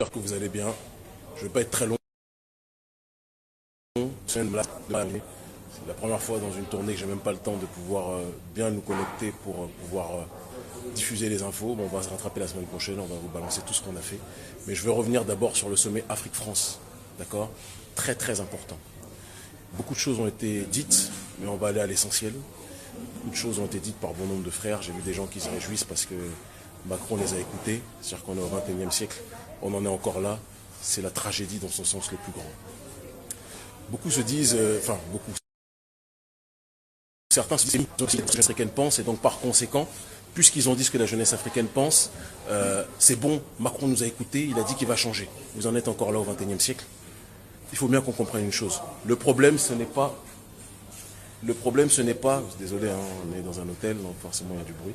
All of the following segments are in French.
J'espère que vous allez bien. Je ne vais pas être très long. C'est la première fois dans une tournée que j'ai même pas le temps de pouvoir bien nous connecter pour pouvoir diffuser les infos. Bon, on va se rattraper la semaine prochaine, on va vous balancer tout ce qu'on a fait. Mais je vais revenir d'abord sur le sommet Afrique-France. D'accord? Très très important. Beaucoup de choses ont été dites, mais on va aller à l'essentiel. Beaucoup de choses ont été dites par bon nombre de frères. J'ai vu des gens qui se réjouissent parce que Macron les a écoutés. C'est-à-dire qu'on est au XXIe siècle, on en est encore là. C'est la tragédie dans son sens le plus grand. Beaucoup se disent, beaucoup, certains se disent que la jeunesse africaine pense, et donc par conséquent, puisqu'ils ont dit ce que la jeunesse africaine pense, c'est bon, Macron nous a écoutés, il a dit qu'il va changer. Vous en êtes encore là au XXIe siècle. Il faut bien qu'on comprenne une chose. Le problème, ce n'est pas, désolé, hein, on est dans un hôtel, donc forcément il y a du bruit,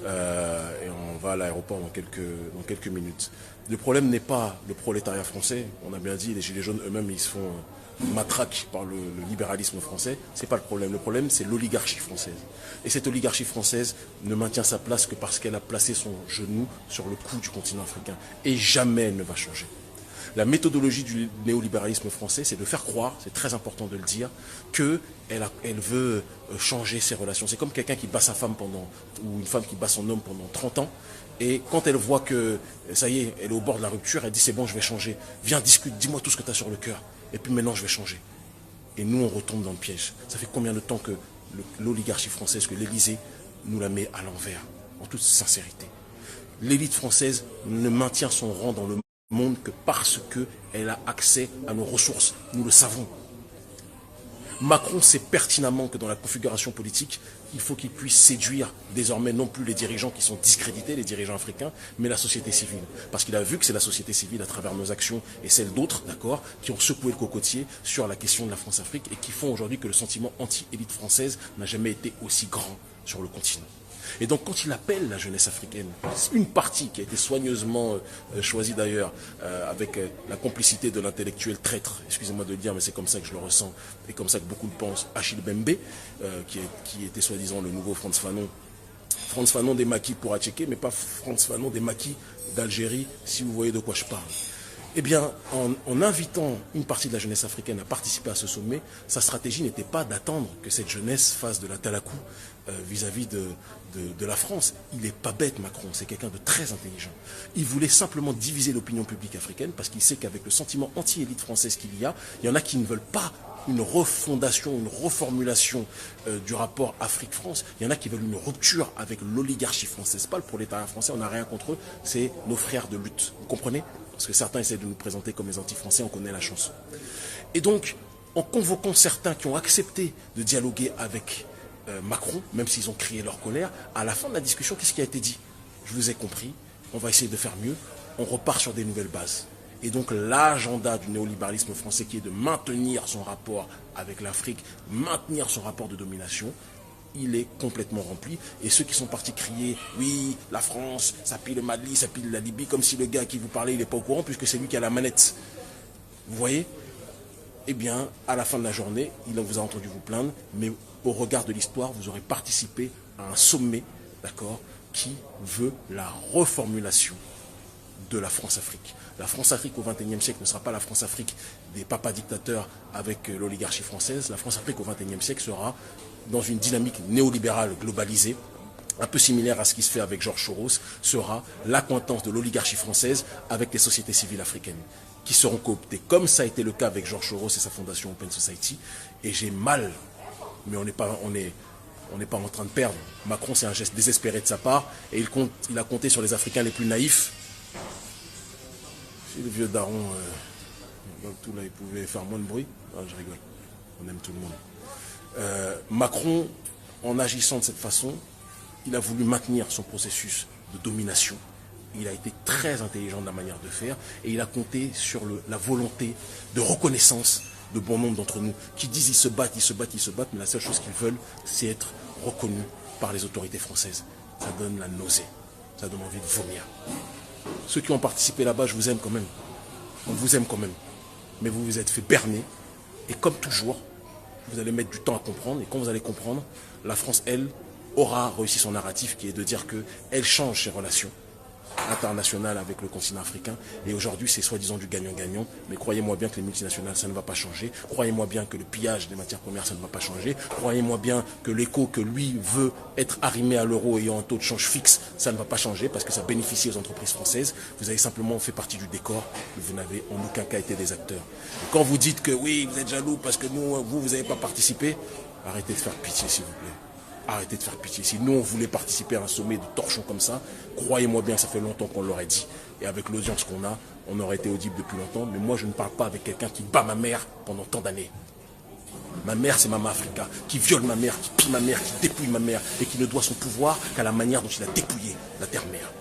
et on va à l'aéroport dans quelques minutes. Le problème n'est pas le prolétariat français, on a bien dit, les gilets jaunes eux-mêmes, ils se font matraque par le libéralisme français, c'est pas le problème c'est l'oligarchie française. Et cette oligarchie française ne maintient sa place que parce qu'elle a placé son genou sur le cou du continent africain. Et jamais elle ne va changer. La méthodologie du néolibéralisme français, c'est de faire croire, c'est très important de le dire, qu'elle veut changer ses relations. C'est comme quelqu'un qui bat sa femme ou une femme qui bat son homme pendant 30 ans, et quand elle voit que, ça y est, elle est au bord de la rupture, elle dit c'est bon, je vais changer. Viens, discute, dis-moi tout ce que tu as sur le cœur. Et puis maintenant, je vais changer. Et nous, on retombe dans le piège. Ça fait combien de temps que l'oligarchie française, que l'Élysée nous la met à l'envers, en toute sincérité. L'élite française ne maintient son rang dans le monde que parce qu'elle a accès à nos ressources. Nous le savons. Macron sait pertinemment que dans la configuration politique, il faut qu'il puisse séduire désormais non plus les dirigeants qui sont discrédités, les dirigeants africains, mais la société civile. Parce qu'il a vu que c'est la société civile, à travers nos actions et celles d'autres, d'accord, qui ont secoué le cocotier sur la question de la France-Afrique et qui font aujourd'hui que le sentiment anti-élite française n'a jamais été aussi grand sur le continent. Et donc quand il appelle la jeunesse africaine, une partie qui a été soigneusement choisie d'ailleurs, avec la complicité de l'intellectuel traître, excusez-moi de le dire, mais c'est comme ça que je le ressens, et comme ça que beaucoup le pensent, Achille Bembe, qui était soi-disant le nouveau Frantz Fanon. Frantz Fanon des maquis pour Atchéké, mais pas Frantz Fanon des maquis d'Algérie, si vous voyez de quoi je parle. Eh bien, en invitant une partie de la jeunesse africaine à participer à ce sommet, sa stratégie n'était pas d'attendre que cette jeunesse fasse de la talakou vis-à-vis de la France. Il n'est pas bête, Macron, c'est quelqu'un de très intelligent. Il voulait simplement diviser l'opinion publique africaine parce qu'il sait qu'avec le sentiment anti-élite française qu'il y en a qui ne veulent pas une refondation, une reformulation du rapport Afrique-France. Il y en a qui veulent une rupture avec l'oligarchie française. Pas le prolétariat français, on n'a rien contre eux, c'est nos frères de lutte. Vous comprenez ? Parce que certains essaient de nous présenter comme les anti-français, on connaît la chanson. Et donc, en convoquant certains qui ont accepté de dialoguer avec Macron, même s'ils ont crié leur colère, à la fin de la discussion, qu'est-ce qui a été dit ? Je vous ai compris, on va essayer de faire mieux, on repart sur des nouvelles bases. Et donc l'agenda du néolibéralisme français qui est de maintenir son rapport avec l'Afrique, maintenir son rapport de domination, il est complètement rempli. Et ceux qui sont partis crier, oui, la France, ça pille le Mali, ça pille la Libye, comme si le gars à qui vous parlez, il n'est pas au courant, puisque c'est lui qui a la manette. Vous voyez ? Eh bien, à la fin de la journée, il vous a entendu vous plaindre, mais au regard de l'histoire, vous aurez participé à un sommet, d'accord, qui veut la reformulation de la France-Afrique. La France-Afrique au XXIe siècle ne sera pas la France-Afrique des papas dictateurs avec l'oligarchie française. La France-Afrique au XXIe siècle sera dans une dynamique néolibérale globalisée, un peu similaire à ce qui se fait avec Georges Soros, sera l'accointance de l'oligarchie française avec les sociétés civiles africaines qui seront cooptées, comme ça a été le cas avec Georges Soros et sa fondation Open Society. Et j'ai mal, mais on n'est pas en train de perdre. Macron, c'est un geste désespéré de sa part, et il a compté sur les Africains les plus naïfs. Si le vieux daron, tout là, il pouvait faire moins de bruit, je rigole, on aime tout le monde. Macron, en agissant de cette façon, il a voulu maintenir son processus de domination. Il a été très intelligent de la manière de faire et il a compté sur la volonté de reconnaissance de bon nombre d'entre nous qui disent ils se battent, mais la seule chose qu'ils veulent, c'est être reconnus par les autorités françaises. Ça donne la nausée, ça donne envie de vomir. Ceux qui ont participé là-bas, je vous aime quand même. On vous aime quand même. Mais vous vous êtes fait berner. Et comme toujours, vous allez mettre du temps à comprendre. Et quand vous allez comprendre, la France, elle, aura réussi son narratif qui est de dire qu'elle change ses relations internationale avec le continent africain. Et aujourd'hui, c'est soi-disant du gagnant-gagnant. Mais croyez-moi bien que les multinationales, ça ne va pas changer. Croyez-moi bien que le pillage des matières premières, ça ne va pas changer. Croyez-moi bien que l'écho que lui veut être arrimé à l'euro ayant un taux de change fixe, ça ne va pas changer parce que ça bénéficie aux entreprises françaises. Vous avez simplement fait partie du décor. Vous n'avez en aucun cas été des acteurs. Et quand vous dites que oui, vous êtes jaloux parce que nous, vous n'avez pas participé, arrêtez de faire pitié, s'il vous plaît. Arrêtez de faire pitié. Si nous, on voulait participer à un sommet de torchons comme ça, croyez-moi bien, ça fait longtemps qu'on l'aurait dit. Et avec l'audience qu'on a, on aurait été audible depuis longtemps. Mais moi, je ne parle pas avec quelqu'un qui bat ma mère pendant tant d'années. Ma mère, c'est Mama Africa, qui viole ma mère, qui pille ma mère, qui dépouille ma mère, et qui ne doit son pouvoir qu'à la manière dont il a dépouillé la terre-mère.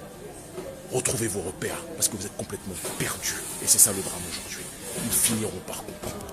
Retrouvez vos repères, parce que vous êtes complètement perdus. Et c'est ça le drame aujourd'hui. Ils finiront par comprendre.